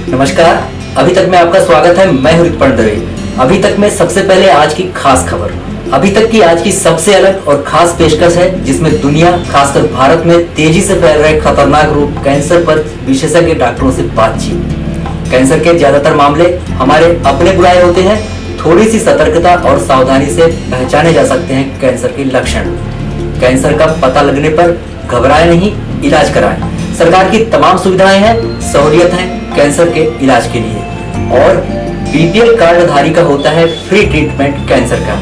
नमस्कार। अभी तक में आपका स्वागत है। मैं हूं ऋतपर्ण दवे। अभी तक में सबसे पहले आज की खास खबर। अभी तक की आज की सबसे अलग और खास पेशकश है, जिसमें दुनिया खासकर भारत में तेजी से फैल रहे खतरनाक रोग कैंसर पर विशेषज्ञ डॉक्टरों से बातचीत। कैंसर के ज्यादातर मामले हमारे अपने बुराए होते हैं। थोड़ी सी सतर्कता और सावधानी से पहचाने जा सकते हैं कैंसर के लक्षण। कैंसर का पता लगने पर घबराएं नहीं, इलाज कराएं। सरकार की तमाम सुविधाएं हैं, सहूलियत है कैंसर के इलाज के लिए। और बीपीएल कार्डधारी का होता है फ्री ट्रीटमेंट कैंसर का।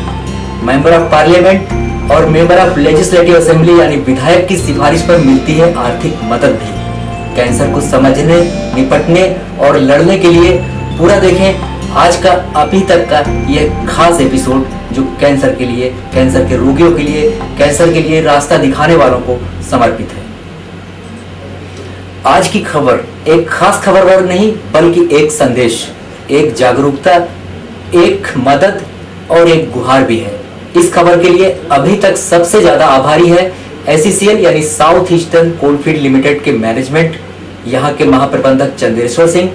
मेंबर ऑफ पार्लियामेंट और मेंबर ऑफ लेजिस्लेटिव असेंबली यानी विधायक की सिफारिश पर मिलती है आर्थिक मदद भी। कैंसर को समझने, निपटने और लड़ने के लिए पूरा देखें आज का अभी तक का यह खास एपिसोड, जो कैंसर के लिए, कैंसर के रोगियों के लिए, कैंसर के लिए रास्ता दिखाने वालों को समर्पित है। आज की खबर एक खास खबर नहीं, बल्कि एक संदेश, एक जागरूकता, एक मदद और एक गुहार भी है। इस खबर के लिए अभी तक सबसे ज्यादा आभारी है एसईसीएल यानी साउथ ईस्टर्न कोलफील्ड लिमिटेड के मैनेजमेंट, यहाँ के महाप्रबंधक चंद्रेश्वर सिंह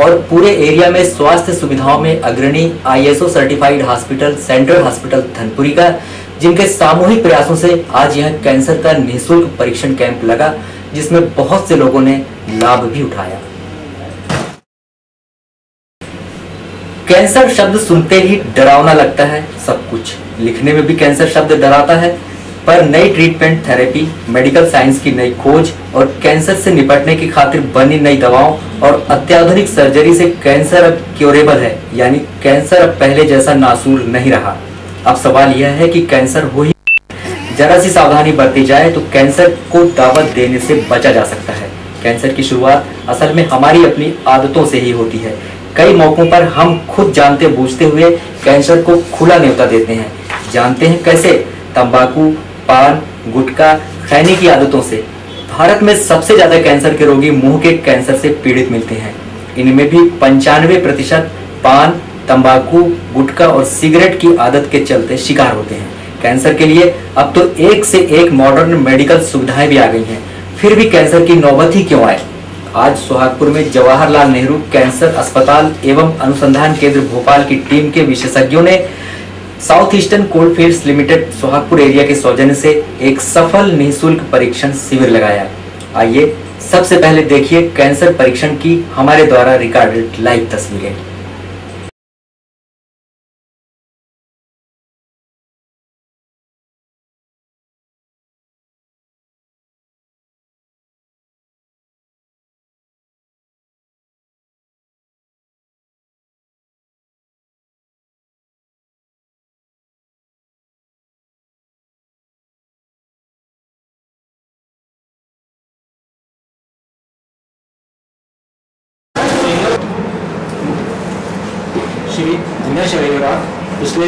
और पूरे एरिया में स्वास्थ्य सुविधाओं में अग्रणी ISO certified hospital central hospital Dhanpuri का, जिनके सामूहिक प्रयासों से आज यहाँ कैंसर का निःशुल्क परीक्षण कैंप लगा, जिसमें बहुत से लोगों ने लाभ भी उठाया। कैंसर शब्द सुनते ही डरावना लगता है। सब कुछ लिखने में भी कैंसर शब्द डराता है, पर नई ट्रीटमेंट थेरेपी, मेडिकल साइंस की नई खोज और कैंसर से निपटने की खातिर बनी नई दवाओं और अत्याधुनिक सर्जरी से कैंसर अब क्योरेबल है, यानी कैंसर अब पहले जैसा नासूर नहीं रहा। अब सवाल यह है कि कैंसर हो ही, जरा सी सावधानी बरती जाए तो कैंसर को दावत देने से बचा जा सकता है। कैंसर की शुरुआत असल में हमारी अपनी आदतों से ही होती है। कई मौकों पर हम खुद जानते बूझते हुए कैंसर को खुला न्योता देते हैं। जानते हैं कैसे? तंबाकू, पान, गुटखा, खैनी की आदतों से। भारत में सबसे ज्यादा कैंसर के रोगी मुंह के कैंसर से पीड़ित मिलते हैं। इनमें भी 95% पान, तंबाकू, गुटखा और सिगरेट की आदत के चलते शिकार होते हैं। कैंसर के लिए अब तो एक से एक मॉडर्न मेडिकल सुविधाएं भी आ गई हैं, फिर भी कैंसर की नौबत ही क्यों आए? आज सोहागपुर में जवाहरलाल नेहरू कैंसर अस्पताल एवं अनुसंधान केंद्र भोपाल की टीम के विशेषज्ञों ने south eastern coalfields limited Sohagpur area के सौजन्य से एक सफल निःशुल्क परीक्षण शिविर लगाया। आइए सबसे पहले देखिए कैंसर परीक्षण की हमारे द्वारा रिकॉर्डेड लाइव तस्वीरें। श्री दिनेश अरेरा पिछले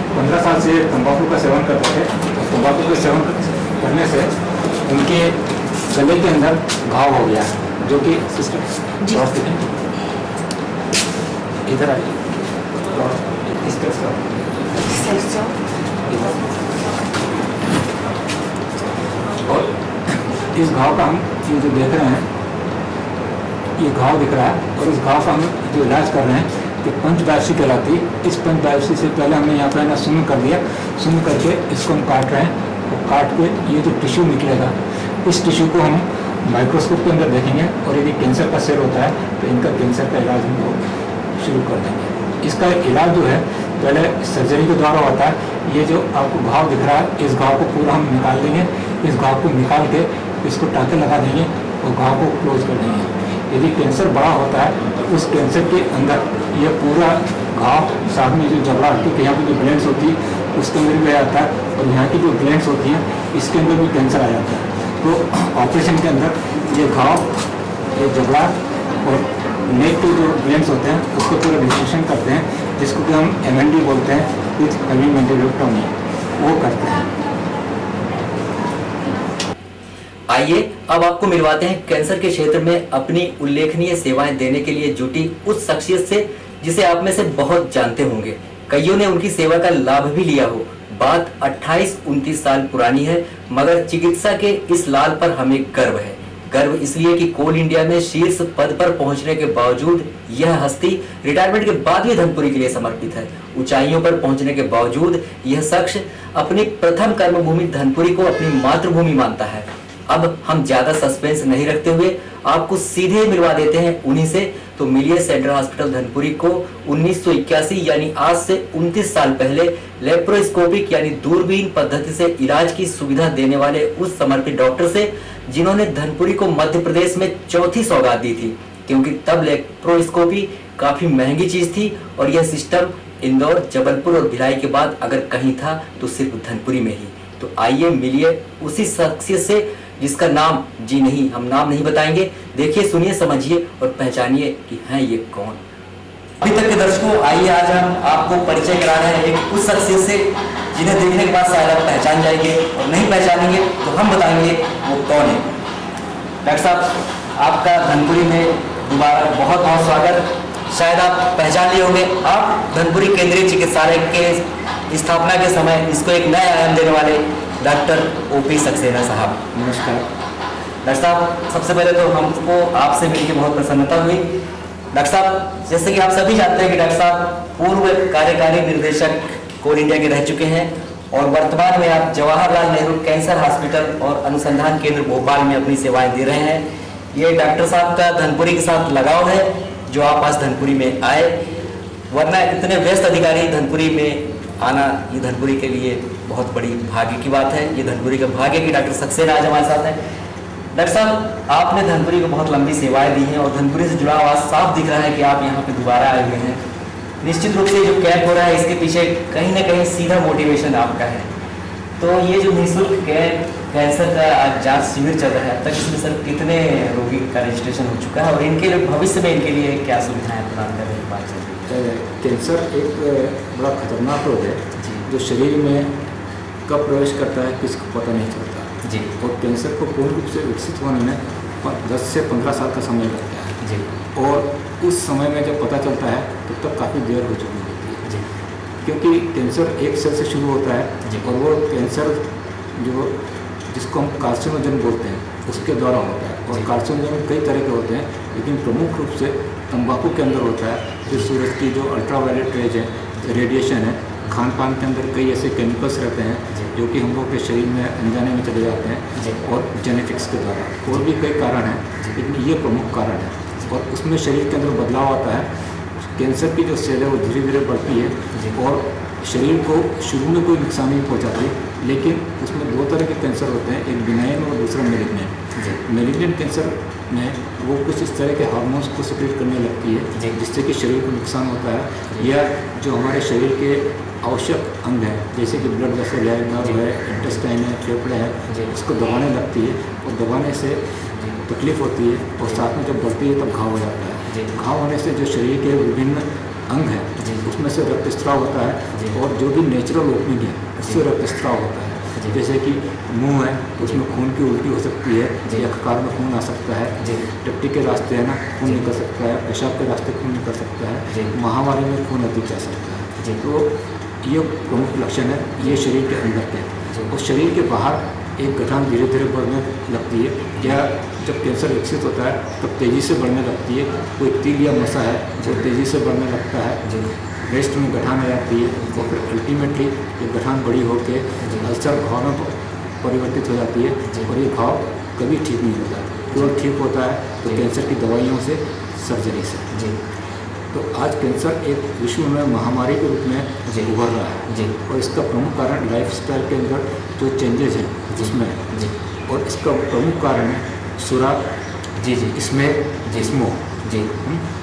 15 साल से तंबाकू का सेवन करते थे। तंबाकू का सेवन करने से उनके गले के अंदर घाव हो गया, जो कि सिस्टर इधर आइए इस तरह और इस घाव का हम ये जो देख रहे हैं, ये घाव दिख रहा है और इस घाव का हम जो इलाज कर रहे हैं कि पंच बायोप्सी कहलाती है। इस पंच बायोप्सी से पहले हमने यहाँ पर शून्य कर दिया। शून्य करके इसको हम काट रहे हैं और काट के ये जो टिश्यू निकलेगा, इस टिश्यू को हम माइक्रोस्कोप के अंदर देखेंगे और यदि कैंसर का सेल होता है तो इनका कैंसर का इलाज हम लोग शुरू कर देंगे। इसका इलाज जो है पहले सर्जरी के द्वारा होता है। ये जो आपको घाव दिख रहा है, इस घाव को पूरा हम निकाल देंगे। इस घाव को निकाल के इसको टाँके लगा देंगे और घाव को क्लोज कर देंगे। यदि कैंसर बड़ा होता है तो उस कैंसर के अंदर यह पूरा घाव, साथ में जो जबड़ा हड्डी के यहाँ की जो ग्लैंड्स होती है उसके अंदर भी आ जाता है और यहाँ की जो ग्लैंड्स होती हैं इसके अंदर भी कैंसर आ जाता है। तो ऑपरेशन के अंदर ये घाव, ये जबड़ा और नेक के जो ग्लैंड्स होते हैं उसको पूरा डिस्ट्रक्शन करते हैं, जिसको कि हम MND बोलते हैं, विथ हेवी मेंटेक्टोमी, वो करते हैं। आइए अब आपको मिलवाते हैं कैंसर के क्षेत्र में अपनी उल्लेखनीय सेवाएं देने के लिए जुटी उस शख्सियत से, जिसे आप में से बहुत जानते होंगे। कईयों ने उनकी सेवा का लाभ भी लिया हो। बात 28-29 साल पुरानी है, मगर चिकित्सा के इस लाल पर हमें गर्व है। गर्व इसलिए कि कोल इंडिया में शीर्ष पद पर पहुंचने के बावजूद यह हस्ती रिटायरमेंट के बाद भी धनपुरी के लिए समर्पित है। ऊंचाइयों पर पहुंचने के बावजूद यह शख्स अपनी प्रथम कर्मभूमि धनपुरी को अपनी मातृभूमि मानता है। अब हम ज्यादा सस्पेंस नहीं रखते हुए आपको सीधे मिलवा देते हैं उन्हीं से। तो मिलिए सेंट्रल हॉस्पिटल धनपुरी को 1981 यानी आज से 29 साल पहले लेप्रोस्कोपिक यानी दूरबीन पद्धति से इलाज की सुविधा देने वाले उस समर्पित डॉक्टर से जिन्होंने धनपुरी को मध्य प्रदेश में चौथी सौगात दी थी, क्योंकि तब लेप्रोस्कोपी काफी महंगी चीज थी और यह सिस्टम इंदौर, जबलपुर और भिलाई के बाद अगर कहीं था तो सिर्फ धनपुरी में ही। तो आइए मिलिए उसी शख्सियत से जिसका नाम, जी नहीं, हम नाम नहीं बताएंगे, देखिए, सुनिए, समझिए और पहचानिए कि हैं ये कौन। अभी तक के दर्शकों, आइए आज हम आपको परिचय करा रहे हैं एक उस शख्सियत से जिन्हें देखने के बाद शायद आप पहचान जाएंगे, और नहीं पहचानेंगे तो हम बताएंगे वो कौन है। डॉक्टर साहब, आपका धनपुरी में दोबारा बहुत बहुत स्वागत। शायद आप पहचान लिए होंगे, आप धनपुरी केंद्रीय चिकित्सालय के स्थापना के समय इसको एक नया आयाम देने वाले डॉक्टर ओपी सक्सेना साहब। नमस्कार डॉक्टर साहब, सबसे पहले तो हमको आपसे मिलकर बहुत प्रसन्नता हुई। डॉक्टर साहब, जैसे कि आप सभी जानते हैं कि डॉक्टर साहब पूर्व कार्यकारी निर्देशक कोल इंडिया के रह चुके हैं और वर्तमान में आप जवाहरलाल नेहरू कैंसर हॉस्पिटल और अनुसंधान केंद्र भोपाल में अपनी सेवाएं दे रहे हैं। ये डॉक्टर साहब का धनपुरी के साथ लगाव है जो आप आज धनपुरी में आए, वरना इतने व्यस्त अधिकारी धनपुरी में आना ये धनपुरी के लिए बहुत बड़ी भाग्य की बात है। ये धनपुरी का भाग्य कि डॉक्टर सक्सेना आज हमारे साथ हैं। डॉक्टर साहब, आपने धनपुरी को बहुत लंबी सेवाएं दी हैं और धनपुरी से जुड़ा हुआ साफ दिख रहा है कि आप यहाँ पे दोबारा आए हुए हैं। निश्चित रूप से जो कैंप हो रहा है इसके पीछे कहीं ना कहीं सीधा मोटिवेशन आपका है। तो ये जो निःशुल्क कैंसर का आज जांच शिविर चल रहा है, अब तक इसमें सर कितने रोगी का रजिस्ट्रेशन हो चुका है और इनके लिए भविष्य में इनके लिए क्या सुविधाएं प्रदान करने की बात चल रही है? कैंसर एक बड़ा खतरनाक रोग है जो शरीर में कब प्रवेश करता है किसको पता नहीं चलता जी। और कैंसर को पूर्ण रूप से विकसित होने में 10 से 15 साल का समय लगता है जी। और उस समय में जब पता चलता है तब तक काफ़ी देर हो चुकी होती है जी। क्योंकि कैंसर एक सेल से शुरू होता है जी। और वो कैंसर जो जिसको हम कार्सिनोजन बोलते हैं उसके द्वारा होता है। और कार्सिनोजन कई तरह के होते हैं, लेकिन प्रमुख रूप से तंबाकू के अंदर होता है, जो सूरज की जो अल्ट्रावायलेट रेज है, रेडिएशन है, खान पान के अंदर कई ऐसे केमिकल्स रहते हैं जो कि हम लोग के शरीर में अनजाने में चले जाते हैं, और जेनेटिक्स के द्वारा। और भी कई कारण हैं, लेकिन ये प्रमुख कारण है। और उसमें शरीर के अंदर बदलाव आता है। कैंसर की जो सेल है वो धीरे धीरे बढ़ती है और शरीर को शुरू में कोई नुकसान नहीं पहुँचाती, लेकिन उसमें दो तरह के कैंसर होते हैं, एक बिनाइन और दूसरा मेलिग्नेंट। मेलिग्नेंट कैंसर में वो कुछ इस तरह के हार्मोन्स को सिक्रेट करने लगती है जिससे कि शरीर को नुकसान होता है, या जो हमारे शरीर के आवश्यक अंग हैं जैसे कि ब्लड वेसल है, नर्व है, इंटेस्टाइन है, फेफड़े है, उसको दबाने लगती है और दबाने से तकलीफ होती है और साथ में जब बढ़ती है तब घाव हो जाता है। घाव होने से जो शरीर के विभिन्न अंग हैं उसमें से रक्तस्राव होता है और जो भी नेचुरल ओपनिंग है उससे रक्तस्राव होता है। जैसे कि मुंह है उसमें खून की उल्टी हो सकती है, यकृत में खून आ सकता है, टट्टी के रास्ते है ना खून निकल सकता है, पेशाब के रास्ते खून निकल सकता है, महामारी में खून अधिक जा सकता है। तो ये प्रमुख लक्षण है ये शरीर के अंदर के। और शरीर के बाहर एक गठान धीरे धीरे बढ़ने लगती है, या जब कैंसर विकसित होता है तब तेज़ी से बढ़ने लगती है। कोई तिल या मसा है जो तेज़ी से बढ़ने लगता है, ब्रेस्ट में गठान आ जाती है और फिर अल्टीमेटली ये गठान बड़ी होकर अल्सर घाव में परिवर्तित हो जाती है और ये घाव कभी ठीक नहीं होता, केवल ठीक होता है तो कैंसर की दवाइयों से, सर्जरी से। तो आज कैंसर एक विश्व में महामारी के रूप में उभर रहा है और इसका प्रमुख कारण लाइफस्टाइल के अंदर जो चेंजेस हैं उसमें, और इसका प्रमुख कारण है सुराग, इसमें स्मोक,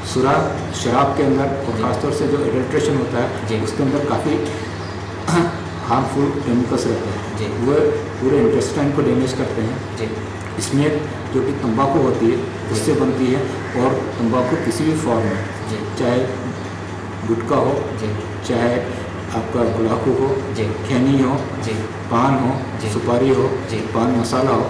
सुराग शराब के अंदर, और खासतौर से जो एडल्ट्रेशन होता है उसके अंदर काफ़ी हार्मफुल केमिकल्स रहते हैं, वो पूरे इंटेस्टाइन को डैमेज करते हैं। इसमें जो कि तंबाकू होती है उससे बनती है, और तंबाकू किसी भी फॉर्म में, चाहे गुटखा हो, चाहे आपका गुलाखू हो, खैनी हो, पान हो, सुपारी हो, पान मसाला हो,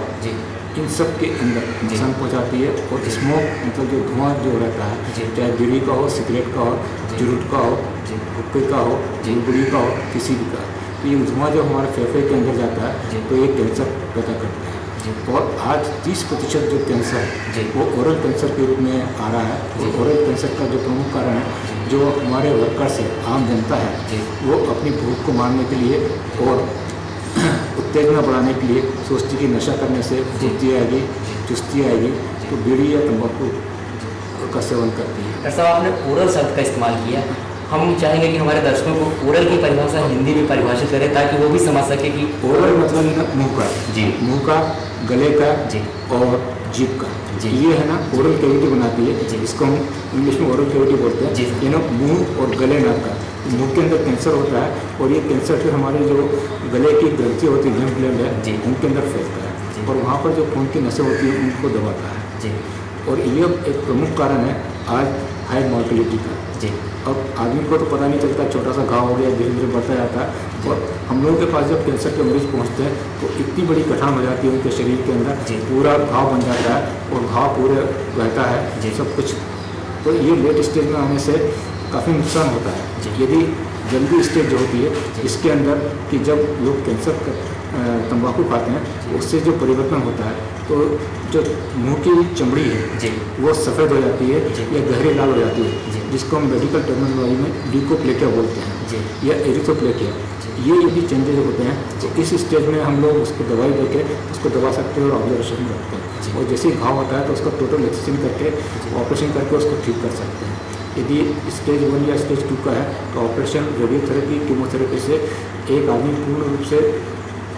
इन सब के अंदर नुकसान पहुँचाती है। और स्मोक मतलब जो धुआं जो रहता है, चाहे बीड़ी का हो, सिगरेट का हो, चुरुट का हो, हुक्के का हो, बुड़ी का हो, किसी भी का, तो ये धुआं जो हमारे फेफड़े के अंदर जाता है तो ये कैंसर पैदा करता है। और आज 30% जो कैंसर है वो ओरल कैंसर के रूप में आ रहा है। और ओरल कैंसर का जो प्रमुख कारण है, जो हमारे वर्कर्स है, आम जनता है, वो अपनी भूख को मारने के लिए और उत्तेजना बढ़ाने के लिए सोचती कि नशा करने से फुर्ती आएगी, चुस्ती आएगी, तो बीड़ी या तंबाकू का सेवन करती है। डॉक्टर साहब, आपने ओरल शब्द का इस्तेमाल किया, हम चाहेंगे कि हमारे दर्शकों को ओरल की परिभाषा हिंदी में परिभाषित करें ताकि वो भी समझ सके कि ओरल मतलब मुंह का, मुंह का, गले का और जीभ का, ये है ना ओरल कैविटी बनाती है, जिसको हम इंग्लिश में ओरल कैविटी बोलते हैं। ये ना मुंह और गले नाक का, मुंह के अंदर कैंसर होता है और ये कैंसर फिर हमारे जो गले की ग्रंथि होती है, लिम्फ ग्लैंड है, उनके अंदर फैलता है और वहाँ पर जो खून की नसें होती हैं उनको दबाता है। और ये एक प्रमुख कारण है आज हाई मॉर्टेलिटी का। अब आदमी को तो पता नहीं चलता, छोटा सा घाव हो गया, धीरे धीरे बढ़ता जाता है। और हम लोगों के पास जब कैंसर के मरीज पहुंचते हैं तो इतनी बड़ी गठान हो जाती है उनके शरीर के अंदर, पूरा घाव बन जाता है और घाव पूरे रहता है सब कुछ। तो ये लेट स्टेज में आने से काफ़ी नुकसान होता है। यदि जल्दी स्टेज जो होती है इसके अंदर कि जब लोग कैंसर तंबाकू खाते हैं, उससे जो परिवर्तन होता है तो जो मुंह की चमड़ी है वो सफ़ेद हो जाती है या गहरी लाल हो जाती है, जिसको हम मेडिकल टर्मिनोलॉजी में ल्यूकोप्लेकिया बोलते हैं या एरिथ्रोप्लेकिया। ये यदि चेंजेज होते हैं तो इस स्टेज में हम लोग उसको दवाई देके उसको दबा सकते हैं और ऑब्जर्वेशन में रखते हैं। और जैसे ही घाव होता है तो उसका टोटल एक्सेशन करके ऑपरेशन करके उसको ठीक कर सकते हैं। यदि स्टेज 1 या स्टेज 2 का है तो ऑपरेशन, रेडियोथेरेपी, कीमोथेरेपी से एक आदमी पूर्ण रूप से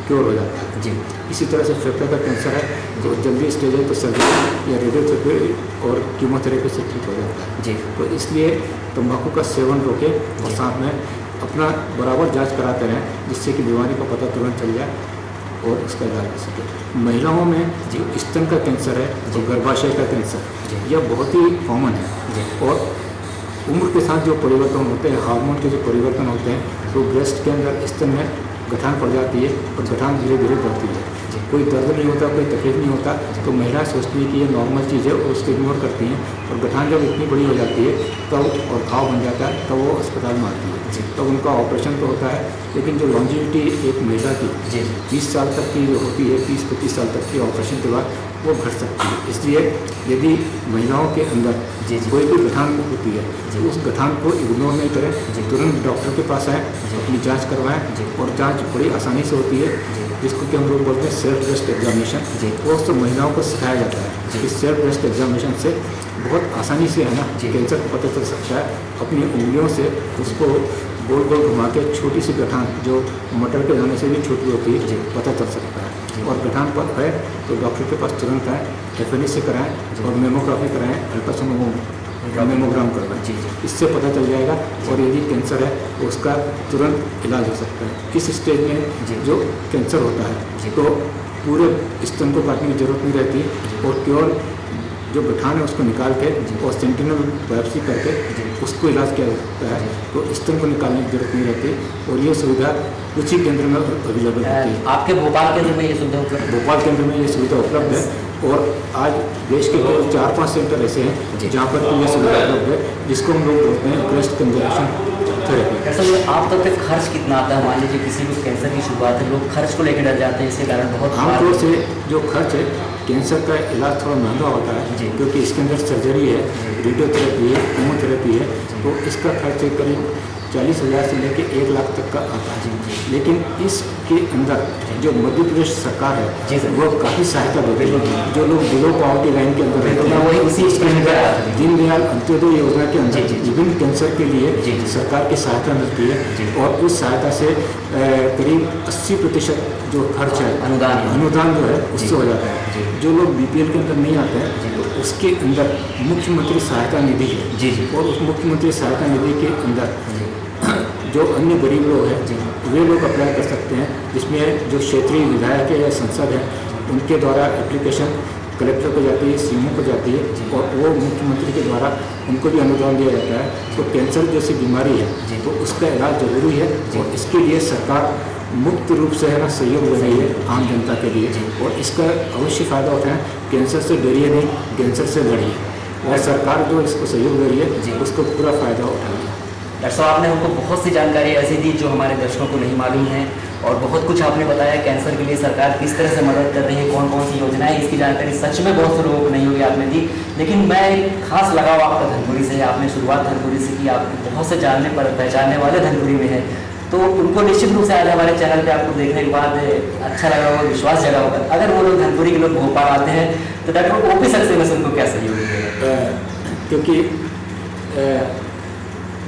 क्योर हो जाता है। इसी तरह से फेफड़े का कैंसर है तो जल्दी स्टेज है तो सर्जरी या रेडियोथेरेपी और कीमोथेरेपी से ठीक हो जाता है। तो इसलिए तंबाकू का सेवन रोकें और साथ में अपना बराबर जांच कराते रहें, जिससे कि बीमारी का पता तुरंत चल जाए और उसका इलाज हो सके। महिलाओं में जो स्तन का कैंसर है, जो गर्भाशय का कैंसर, यह बहुत ही कॉमन है। और उम्र के साथ जो परिवर्तन होते हैं, हार्मोन के जो परिवर्तन होते हैं, तो ब्रेस्ट के अंदर स्तन में गठान पड़ जाती है और गठान धीरे धीरे बढ़ती है। कोई दर्द नहीं होता, कोई तकलीफ नहीं होता, तो महिला सोचती है कि ये नॉर्मल चीज़ है और उसको इग्नोर करती हैं। और गठान जब इतनी बड़ी हो जाती है तब और घाव बन जाता है तब वो अस्पताल में आती है। तब उनका ऑपरेशन तो होता है, लेकिन जो लॉन्जिविटी एक महिला की 20 साल तक की जो होती है, 30-25 साल तक की ऑपरेशन के बाद वो घट सकती है। इसलिए यदि महिलाओं के अंदर कोई भी गठान होती है तो उस गठान को इग्नोर नहीं करें, तुरंत डॉक्टर के पास आएँ, अपनी जांच करवाएं। और जांच बड़ी आसानी से होती है, जिसको कि हम लोग बोलते हैं सेल्फ ब्रेस्ट एग्जामिनेशन। वो सब महिलाओं को सिखाया जाता है। इस सेल्फ ब्रेस्ट एग्जामिनेशन से बहुत आसानी से है ना कैंसर को पता चल सकता है। अपनी उंगलियों से उसको गोल गोल घुमा के छोटी सी गठान जो मटर के दाने से भी छोटी होती है पता चल सकता है। और गठान पर है तो डॉक्टर के पास तुरंत आए, FNA से कराएं और मेमोग्राफी कराएं, अल्ट्रासाउंड मेमोग्राम करवाएं। इससे पता चल जाएगा। और यदि कैंसर है तो उसका तुरंत इलाज हो सकता है। इस स्टेज में जो कैंसर होता है तो पूरे स्तन को काटने की जरूरत नहीं रहती और केवल जो गठान है उसको निकाल के और सेंटिनल बायोप्सी करके उसको इलाज किया जाता है। तो स्तन को निकालने की जरूरत नहीं रहती और ये सुविधा कुछ ही केंद्र में अवेलेबल होती है। आपके भोपाल केंद्र में ये सुविधा उपलब्ध? भोपाल केंद्र में ये सुविधा उपलब्ध है और आज देश के 4-5 सेंटर ऐसे हैं जहाँ पर ये सुविधा उपलब्ध है, जिसको हम लोग बोलते हैं ब्रेस्ट कंजर्वेशन थेरेपी। सर, आमतौर पर खर्च कितना आता है? मान लीजिए किसी भी कैंसर की शुरुआत है, लोग खर्च को लेकर डर जाते हैं, इसके कारण बहुत आमतौर से जो खर्च है कैंसर का इलाज थोड़ा महंगा होता है क्योंकि इसके अंदर सर्जरी है, रेडियोथेरेपी है, कीमोथेरेपी है, तो इसका खर्च करीब 40,000 से लेकर 1 लाख तक का आता है। लेकिन इसके अंदर जो मध्य प्रदेश सरकार है वो काफ़ी सहायता देती है। जो लोग बिलो पॉवर्टी लाइन के अंदर रहते हैं वही उसी स्कीम में दीनदयाल अंत्योदय योजना के अंदर विभिन्न कैंसर के लिए सरकार की सहायता मिलती है और उस सहायता से करीब 80% जो खर्च है अनुदान जो है उससे हो जाता है। जो लोग BPL के अंदर नहीं आते हैं तो उसके अंदर मुख्यमंत्री सहायता निधि है और उस मुख्यमंत्री सहायता निधि के अंदर जो अन्य गरीब लोग हैं वे लोग अप्लाई कर सकते हैं, जिसमें जो क्षेत्रीय विधायक या सांसद हैं उनके द्वारा एप्लीकेशन कलेक्टर को जाती है, CMO को जाती है और वो मुख्यमंत्री के द्वारा उनको भी अनुदान दिया जाता है। तो कैंसर जैसी बीमारी है तो उसका इलाज जरूरी है और इसके लिए सरकार मुक्त रूप से है ना सहयोग दे रही है आम जनता के लिए और इसका अवश्य फ़ायदा उठाएं। कैंसर से डरिए नहीं, कैंसर से लड़िए और सरकार जो इसको सहयोग दे रही है उसको पूरा फ़ायदा उठाइए। डॉक्टर साहब, आपने हमको बहुत सी जानकारी ऐसी दी जो हमारे दर्शकों को नहीं मालूम है। और बहुत कुछ आपने बताया कैंसर के लिए सरकार किस तरह से मदद कर रही है, कौन कौन सी योजनाएं, इसकी जानकारी सच में बहुत से लोगों को नहीं होगी आपने दी। लेकिन मैं एक खास लगाव आपका धनपुरी से है, आपने शुरुआत धनपुरी से की, आप बहुत से जानने पर पहचानने वाले धनपुरी में है, तो उनको निश्चित रूप से आज हमारे चैनल पे आपको देखने के बाद अच्छा लगा होगा, विश्वास जगा होगा। अगर वो लोग धनपुरी के लोग भोपाल आते हैं तो डॉक्टर ओपी सक्सेना से उनको क्या सहयोग मिलेगा? क्योंकि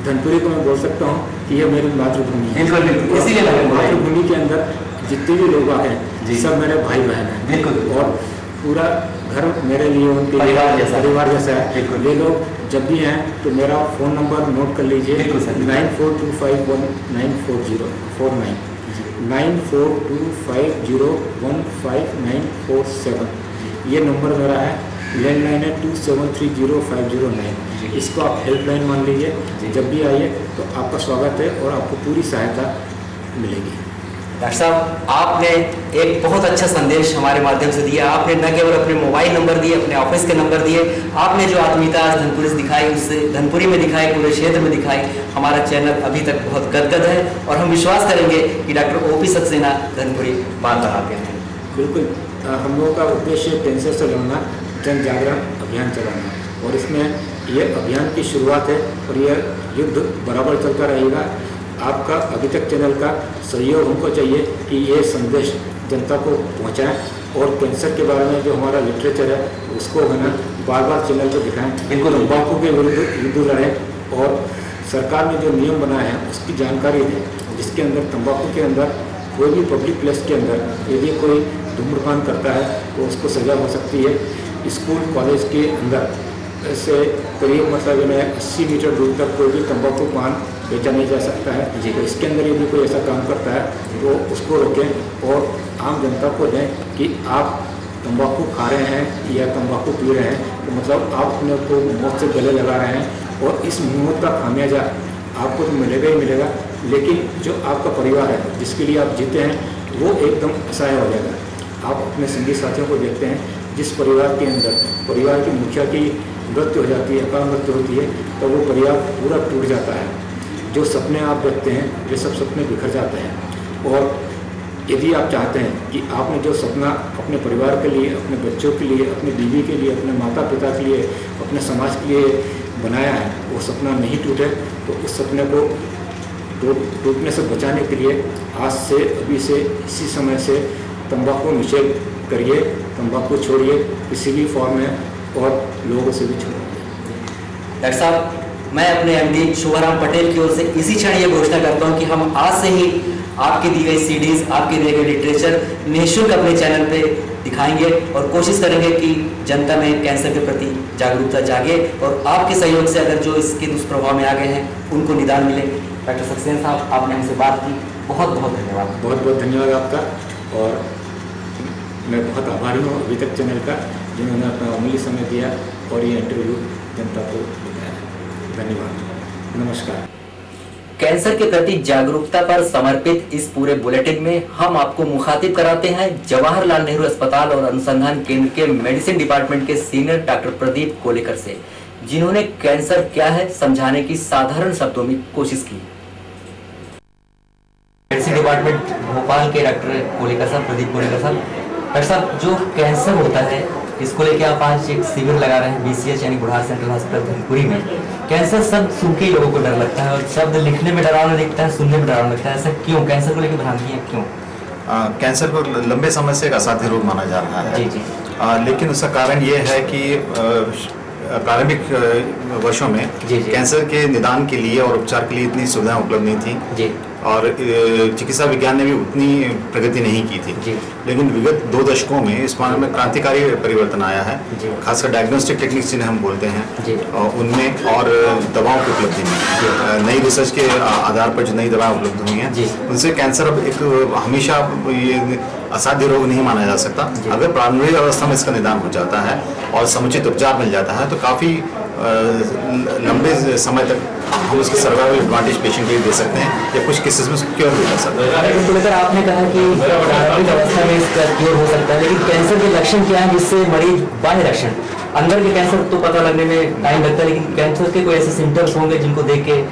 धनपुरी को मैं बोल सकता हूँ कि ये मेरी मातृभूमि है। बिल्कुल बिल्कुल, इसीलिए मातृभूमि के अंदर जितने भी लोग हैं सब मेरे भाई बहन हैं। बिल्कुल, और पूरा घर मेरे लिए उनके परिवार जैसा है। ये लोग जब भी हैं तो मेरा फ़ोन नंबर नोट कर लीजिए, 9425194049, 9425015947, ये नंबर मेरा है। लैंडलाइन है 27305009, इसको आप हेल्पलाइन मान लीजिए। जब भी आइए तो आपका स्वागत है और आपको पूरी सहायता मिलेगी। डॉक्टर साहब, आपने एक बहुत अच्छा संदेश हमारे माध्यम से दिया। आपने न केवल अपने मोबाइल नंबर दिए, अपने ऑफिस के नंबर दिए, आपने जो आत्मीयता आज धनपुरी से दिखाई, उससे धनपुरी में दिखाई, पूरे क्षेत्र में दिखाई। हमारा चैनल अभी तक बहुत गदगद है और हम विश्वास करेंगे कि डॉक्टर ओपी सक्सेना धनपुरी बात बढ़ाते हैं। बिल्कुल, हम लोगों का उद्देश्य कैंसर से लड़ना, जन जागरण अभियान चलाना, और इसमें ये अभियान की शुरुआत है और यह युद्ध बराबर चलता रहेगा। आपका अभी तक चैनल का सहयोग हमको चाहिए कि ये संदेश जनता को पहुंचाएं और कैंसर के बारे में जो हमारा लिटरेचर है उसको है ना बार बार चैनल पर दिखाएं। बिल्कुल, तंबाकू के विरुद्ध युद्ध लड़ें और सरकार ने जो नियम बनाए हैं उसकी जानकारी दें, जिसके अंदर तंबाकू के अंदर कोई भी पब्लिक प्लेस के अंदर यदि कोई धूम्रपान करता है तो उसको सजा हो सकती है। स्कूल कॉलेज के अंदर से करीब मतलब 80 मीटर दूर तक कोई भी तंबाकू पान बेचा नहीं जा सकता है। तो इसके अंदर यदि कोई ऐसा काम करता है तो उसको रोकें और आम जनता को दें कि आप तंबाकू खा रहे हैं या तंबाकू पी रहे हैं तो मतलब आप अपने को मौत से गले लगा रहे हैं और इस मौत का खामियाजा आपको तो मिलेगा ही मिलेगा, लेकिन जो आपका परिवार है जिसके लिए आप जीते हैं वो एकदम असहाय हो जाएगा। आप अपने संगी साथियों को देखते हैं जिस परिवार के अंदर परिवार के मुखिया की मृत्यु हो जाती है, अकाल मृत्यु होती है, तो वो परिवार पूरा टूट जाता है। जो सपने आप देखते हैं वे सब सपने बिखर जाते हैं। और यदि आप चाहते हैं कि आपने जो सपना अपने परिवार के लिए, अपने बच्चों के लिए, अपनी बीवी के लिए, अपने माता पिता के लिए, अपने समाज के लिए बनाया है, वो सपना नहीं टूटे, तो उस सपने को टूटने से बचाने के लिए आज से अभी से इसी समय से तंबाकू निषेध करिए, तंबाकू छोड़िए किसी भी फॉर्म में और लोगों से भी छोड़िए। डॉक्टर साहब, मैं अपने एमडी शुभाराम पटेल की ओर से इसी क्षण ये घोषणा करता हूँ कि हम आज से ही आपकी दी गई सीडीज, आपके दिए गए लिटरेचर निःशुल्क अपने चैनल पे दिखाएंगे और कोशिश करेंगे कि जनता में कैंसर के प्रति जागरूकता जागे और आपके सहयोग से अगर जो इसके दुष्प्रभाव में आ गए हैं उनको निदान मिले। डॉक्टर सक्सेना साहब, आपने हमसे बात की, बहुत बहुत धन्यवाद। बहुत बहुत धन्यवाद आपका, और मैं बहुत आभारी हूँ अभी तक चैनल का जिन्होंने अपना अमूल्य समय दिया और ये इंटरव्यू जनता को दिखाया। धन्यवाद, नमस्कार। कैंसर के प्रति जागरूकता पर समर्पित इस पूरे बुलेटिन में हम आपको मुखातिब कराते हैं जवाहरलाल नेहरू अस्पताल और अनुसंधान केंद्र के मेडिसिन डिपार्टमेंट के सीनियर डॉक्टर प्रदीप कोलेकर से, जिन्होंने कैंसर क्या है समझाने की साधारण शब्दों में कोशिश की। मेडिसिन डिपार्टमेंट भोपाल के डॉक्टर कोलेकर साहब, प्रदीप कोलेकर साहब। डॉक्टर साहब, जो कैंसर होता है इसको लेके आप आज एक शिविर लगा रहे हैं BCH यानी बुढ़ार सेंट्रल हॉस्पिटल धनपुरी में। कैंसर शब्द सुन के लोगों को डर लगता है और शब्द लिखने में डरावना दिखता है, सुनने में डरावना लगता है, ऐसा क्यों? कैंसर को लेकर भ्रांति है क्यों? कैंसर को लंबे समय से एक असाध्य रोग माना जा रहा है। जी। लेकिन उसका कारण ये है कि प्रारंभिक वर्षों में कैंसर के निदान के लिए और उपचार के लिए इतनी सुविधाएं उपलब्ध नहीं थी और चिकित्सा विज्ञान ने भी उतनी प्रगति नहीं की थी। लेकिन विगत 2 दशकों में इस मामले में क्रांतिकारी परिवर्तन आया है, खासकर डायग्नोस्टिक टेक्निक्स जिन्हें हम बोलते हैं उनमें और दवाओं की उपलब्धि में। नई रिसर्च के आधार पर जो नई दवाएं उपलब्ध हुई हैं उनसे कैंसर अब एक हमेशा ये असाध्य रोग नहीं माना जा सकता। अगर प्रारंभिक अवस्था में इसका निदान हो जाता है और समुचित उपचार मिल जाता है तो काफ़ी लंबे समय तक हम उसके सर्वाइवल एडवांटेज पेशेंट को दे सकते हैं या कुछ केसेस में क्योर भी कर सकते हैं। आपने कहा कि प्रारंभिक अवस्था में इसका क्योर हो सकता है, लेकिन कैंसर के लक्षण क्या है जिससे मरीज, बाह्य लक्षण, अंदर के कैंसर तो पता लगने में टाइम लगता है, लेकिन कैंसर के कोई ऐसे सिम्टम्स होंगे जिनको देख के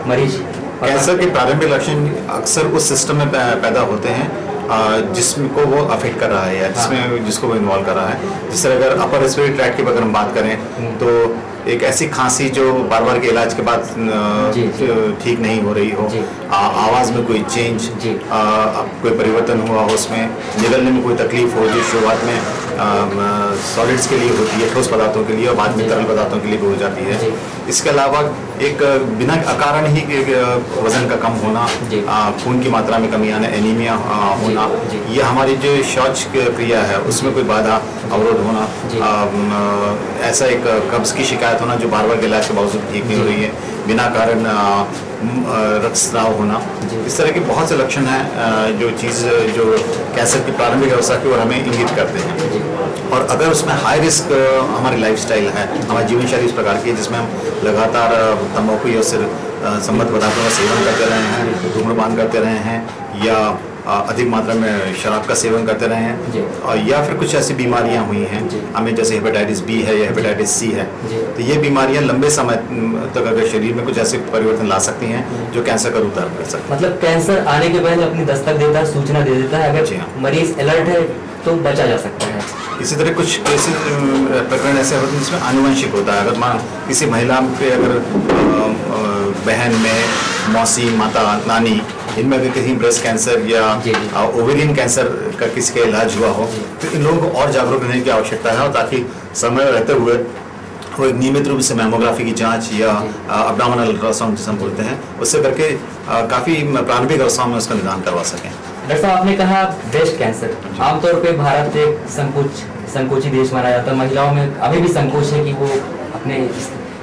मरीज कैंसर के प्रारंभिक लक्षण अक्सर उस सिस्टम में पैदा होते हैं जिसको वो अफेक्ट कर रहा है या जिसमें जिसको वो इन्वॉल्व कर रहा है। जिस तरह अगर अपर रेस्पिरेटरी ट्रैक्ट की अगर हम बात करें तो एक ऐसी खांसी जो बार बार के इलाज के बाद ठीक नहीं हो रही हो, आवाज़ में कोई चेंज, कोई परिवर्तन हुआ हो, उसमें निगलने में कोई तकलीफ हो जो शुरुआत में सॉलिड्स के लिए होती है, ठोस पदार्थों के लिए, और बाद में तरल पदार्थों के लिए भी हो जाती है। इसके अलावा एक बिना अकारण ही वजन का कम होना, खून की मात्रा में कमी आना, एनीमिया होना, ये हमारी जो शौच क्रिया है उसमें कोई बाधा अवरोध होना, ऐसा एक कब्ज की शिकायत होना जो बार बार के इलाज के बावजूद ठीक नहीं हो रही है, बिना कारण रक्तस्राव होना, इस तरह के बहुत से लक्षण हैं जो कैंसर की प्रारंभिक अवस्था की ओर हमें इंगित करते हैं। और अगर उसमें हाई रिस्क हमारी लाइफस्टाइल है, हमारी जीवन शैली इस प्रकार की है जिसमें हम लगातार तंबाकू या संबद्ध पदार्थों का सेवन करते रहे हैं, धूम्रपान करते रहे हैं, या अधिक मात्रा में शराब का सेवन करते रहे हैं, और या फिर कुछ ऐसी बीमारियां हुई हैं हमें, जैसे हेपेटाइटिस बी है या हेपेटाइटिस सी है, तो ये बीमारियां लंबे समय तक अगर शरीर में कुछ ऐसे परिवर्तन ला सकती हैं जो कैंसर का रूप धारण कर सकते हैं। मतलब कैंसर आने के पहले अपनी दस्तक देता है, सूचना दे देता है, अगर मरीज अलर्ट है तो बचा जा सकता है। इसी तरह कुछ केसेस प्रकरण ऐसे होते हैं जिसमें आनुवंशिक होता है। अगर मान किसी महिला पे अगर बहन में, मौसी, माता, नानी, इनमें अगर किसी ब्रेस्ट कैंसर या ओवेरियन कैंसर का किसी का इलाज हुआ हो तो इन लोगों को और जागरूक रहने की आवश्यकता है, और ताकि समय रहते हुए वो नियमित रूप से मैमोग्राफी की जांच या अब्डोमिनल अल्ट्रासाउंड जिसे हम बोलते हैं उससे करके काफ़ी प्रारंभिक अवस्थाओं में उसका निदान करवा सकें। डॉक्टर साहब, आपने कहा ब्रेस्ट कैंसर, आमतौर पे भारत एक संकोची देश माना जाता है, महिलाओं में अभी भी संकोच है कि वो अपने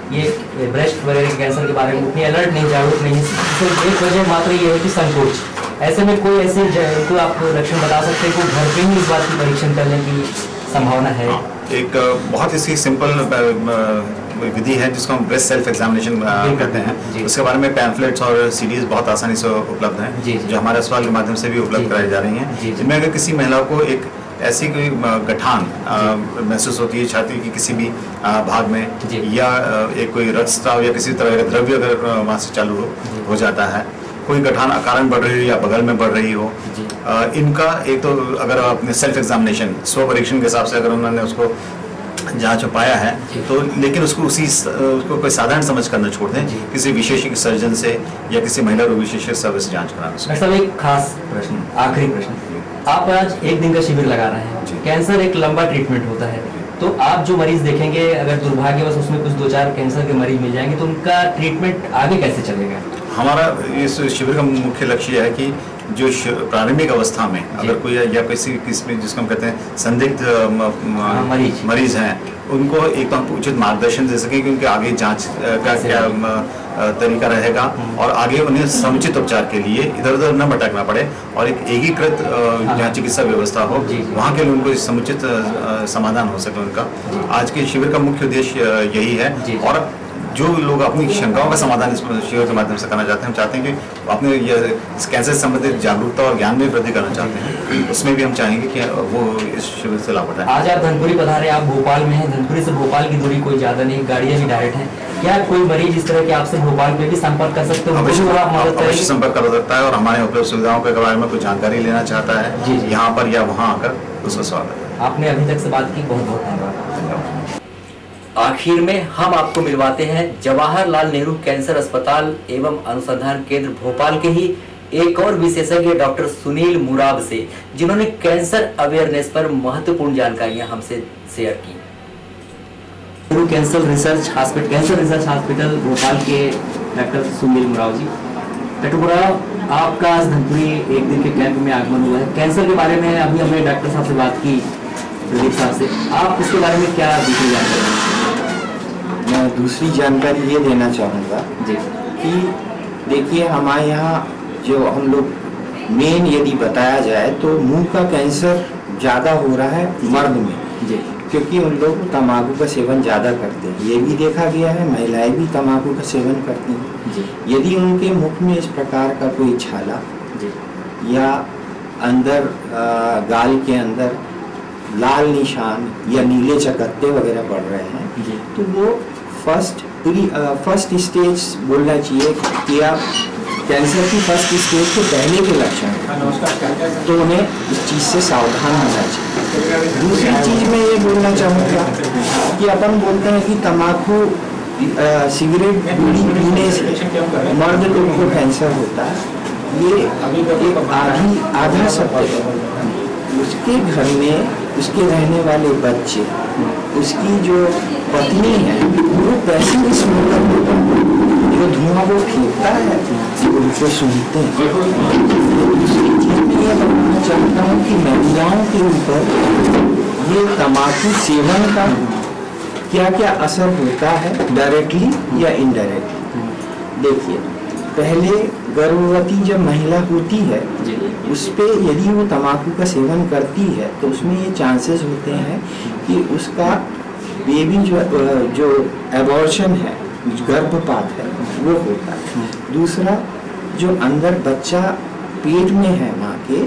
ये ब्रेस्ट वगैरह के कैंसर के बारे में उतनी अलर्ट नहीं, जागरूक नहीं है। तो एक वजह मात्र ये है कि संकोच। ऐसे में कोई ऐसे को आप लक्षण बता सकते हैं कि घर पे ही इस बात की परीक्षण करने की संभावना है? एक बहुत ही सिंपल विधि है जिसको हम ब्रेस्ट सेल्फ एग्जामिनेशन कहते हैं। उसके बारे में पैम्फलेट्स और सीडीज बहुत आसानी से उपलब्ध हैं जो हमारे अस्पताल के माध्यम से भी उपलब्ध कराई जा रही हैं। जिनमें अगर किसी महिला को एक ऐसी कोई गठान महसूस होती है छाती की किसी भी भाग में, या एक कोई रक्तस्राव या किसी तरह का द्रव्य अगर वहाँ से चालू हो जाता है, कोई गठान अकारण बढ़ रही हो या बगल में बढ़ रही हो, इनका एक तो अगर अपने सेल्फ एग्जामिनेशन स्व परीक्षण के हिसाब से अगर उन्होंने उसको जांच पाया है तो, लेकिन उसको उसको कोई साधारण समझ कर न छोड़ दें, किसी विशेषज्ञ सर्जन से या किसी महिला रोग विशेषज्ञ से जांच कराना। सब एक खास प्रश्न, आखिरी प्रश्न, आप आज एक दिन का शिविर लगा रहे हैं। कैंसर एक लंबा ट्रीटमेंट होता है, तो आप जो मरीज देखेंगे अगर दुर्भाग्यवश उसमें कुछ 2-4 कैंसर के मरीज मिल जाएंगे तो उनका ट्रीटमेंट आगे कैसे चलेगा? हमारा इस शिविर का मुख्य लक्ष्य है कि जो प्रारंभिक अवस्था में अगर कोई या किसी जिसको हम कहते हैं संदिग्ध मरीज हैं, उनको एक तो हम उचित मार्गदर्शन दे सकें कि उनके आगे जांच का क्या तरीका रहेगा, और आगे उन्हें समुचित उपचार के लिए इधर उधर न भटकना पड़े, और एक एकीकृत जहाँ चिकित्सा व्यवस्था हो वहाँ के लिए उनको समुचित समाधान हो सके उनका। आज के शिविर का मुख्य उद्देश्य यही है, और जो लोग अपनी शंकाओं का समाधान इस शिविर के माध्यम से करना चाहते हैं, हम चाहते हैं कि अपने इस कैंसर से संबंधित जागरूकता और ज्ञान में वृद्धि करना चाहते हैं, उसमें भी हम चाहेंगे कि वो इस शिविर से लाभ उठाएं। आज आप धनपुरी पधारे, आप भोपाल में हैं, धनपुरी से भोपाल की दूरी कोई ज़्यादा नहीं, गाड़ियाँ भी डायरेक्ट हैं, क्या कोई मरीज इस तरह के आपसे भोपाल में भी संपर्क कर सकते हो? अवश्य संपर्क कर सकता है, और हमारे उपलब्ध सुविधाओं के बारे में कुछ जानकारी लेना चाहता है यहाँ पर या वहाँ आकर, उसका स्वागत है। आपने अभी तक से बात की, बहुत बहुत धन्यवाद। आखिर में हम आपको मिलवाते हैं जवाहरलाल नेहरू कैंसर अस्पताल एवं अनुसंधान केंद्र भोपाल के ही एक और विशेषज्ञ डॉक्टर सुनील मुराब से, जिन्होंने कैंसर अवेयरनेस पर महत्वपूर्ण जानकारियां हमसे शेयर की। Nehru cancer research hospital Bhopal के डॉक्टर सुनील मुराब जी। डॉक्टर मुराब, आपका आज धनपुरी एक दिन के कैंप में आगमन हुआ है। कैंसर के बारे में अभी हमने डॉक्टर साहब से बात की, प्रदीप साहब से, आप इसके बारे में क्या दूसरी जानकारी? मैं दूसरी जानकारी ये देना चाहूँगा कि देखिए, हमारे यहाँ जो हम लोग मेन यदि बताया जाए तो मुंह का कैंसर ज़्यादा हो रहा है मर्द में, क्योंकि उन लोग तंबाकू का सेवन ज़्यादा करते हैं। ये भी देखा गया है, महिलाएं भी तंबाकू का सेवन करती हैं। यदि उनके मुख में इस प्रकार का कोई छाला या अंदर गाल के अंदर लाल निशान या नीले चकत्ते वगैरह पड़ रहे हैं, तो वो फर्स्ट स्टेज बोलना चाहिए कि आप कैंसर की फर्स्ट स्टेज के पहले के लक्षण, तो उन्हें इस चीज़ से सावधान होना चाहिए। दूसरी चीज़ मैं ये बोलना चाहूँगा कि अपन बोलते हैं कि तम्बाकू सिगरेट बीड़ी पीने से मर्द लोग को कैंसर होता है, ये एक आधा सत्य है। उसके घर में उसके रहने वाले बच्चे, उसकी जो पत्नी है, वो कैसे भी स्मोकर होता है, जो धुआं वो फेंकता है वो उनको सुनते हैं। दूसरी चीज़ मैं ये बताना चाहता हूँ कि महिलाओं के ऊपर ये तम्बाकू सेवन का क्या क्या असर होता है, डायरेक्टली या इनडायरेक्टली। देखिए, पहले गर्भवती जब महिला होती है उस पे यदि वो तम्बाकू का सेवन करती है तो उसमें ये चांसेस होते हैं कि उसका बेबी जो एबॉर्शन है, गर्भपात है, वो होता है। दूसरा, जो अंदर बच्चा पेट में है माँ के,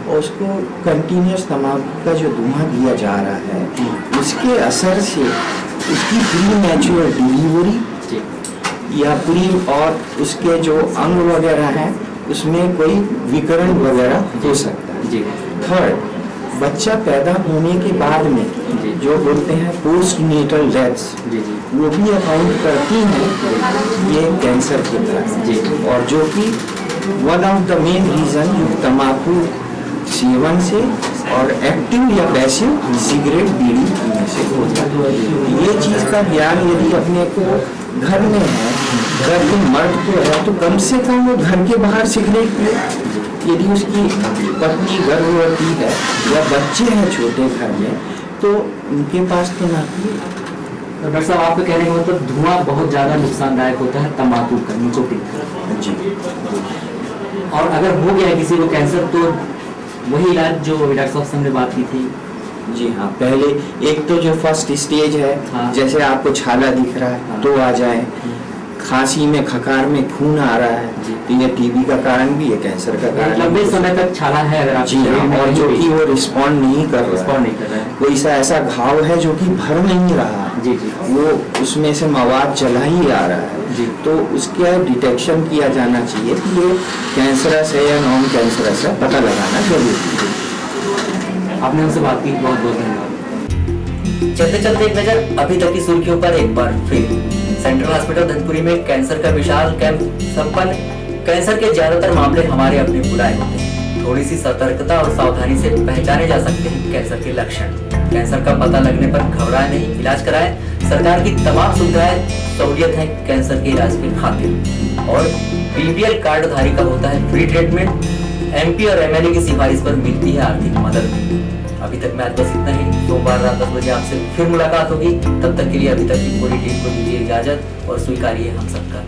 और उसको कंटिन्यूस तम्बाकू का जो धुआं दिया जा रहा है, उसके असर से उसकी प्री नेचुरल डिलीवरी या प्री और उसके जो अंग वगैरह हैं उसमें कोई विकरण वगैरह हो सकता है। थर्ड, बच्चा पैदा होने के बाद में जो बोलते हैं पोस्ट नेटल डेथ्स, वो भी अकाउंट करती हैं ये कैंसर के तरह, और जो कि one of the main reason जो तम्बाकू सेवन से और एक्टिव या पैसिव सिगरेट बीड़ी पीने से होता है। ये चीज़ का ज्ञान यदि अपने को घर में है, घर के मर्द को है, तो कम से कम वो घर के बाहर सिगरेट पिए। यदि उसकी पत्नी गर्भवती है या बच्चे हैं छोटे घर में, तो उनके पास तो ना पिए। डॉक्टर साहब, आपके कहने का मतलब धुआं बहुत ज़्यादा नुकसानदायक होता है तम्बाकू का, निकोटीन का। जी। और अगर हो गया किसी को कैंसर, तो वही इलाज जो डॉक्टर साहब से हमने बात की थी। जी हाँ, पहले एक तो जो फर्स्ट स्टेज है, जैसे आपको छाला दिख रहा है तो आ जाए, खांसी में खकार में खून आ रहा है तो ये टीबी का कारण भी है, कैंसर का कारण। लंबे समय तक छाला है अगर आप, जी हाँ, और जो कि वो रिस्पॉन्ड नहीं कर रहा है, कोई सा ऐसा घाव है जो कि भर नहीं रहा, जी, वो उसमें से मवाद चला ही आ रहा है जी, तो उसका डिटेक्शन किया जाना चाहिए कि ये कैंसरस है या नॉन कैंसरस है, पता लगाना जरूरी है। आपने हमसे बात की, बहुत बहुत धन्यवाद। चलते चलते एक नजर अभी तक की सुर्खियों पर एक बार फिर। सेंट्रल हॉस्पिटल धनपुरी में कैंसर का विशाल कैंप संपन्न। कैंसर के ज्यादातर मामले हमारे अपने बुलाए होते हैं। थोड़ी सी सतर्कता और सावधानी से पहचाने जा सकते हैं कैंसर के लक्षण। कैंसर का पता लगने पर घबराएं नहीं, इलाज कराएं। सरकार की तमाम सुविधाएं सहूलियत है कैंसर के इलाज के खातिर, और बीपीएल कार्डधारी का होता है फ्री ट्रीटमेंट। एमपी और एमएलए की सिफारिश पर मिलती है आर्थिक मदद। अभी तक मैं आज बस इतना ही। सोमवार रात 10 बजे आपसे फिर मुलाकात होगी। तब तक के लिए अभी तक की पूरी टीम को दीजिए इजाजत और स्वीकारिए हम सबका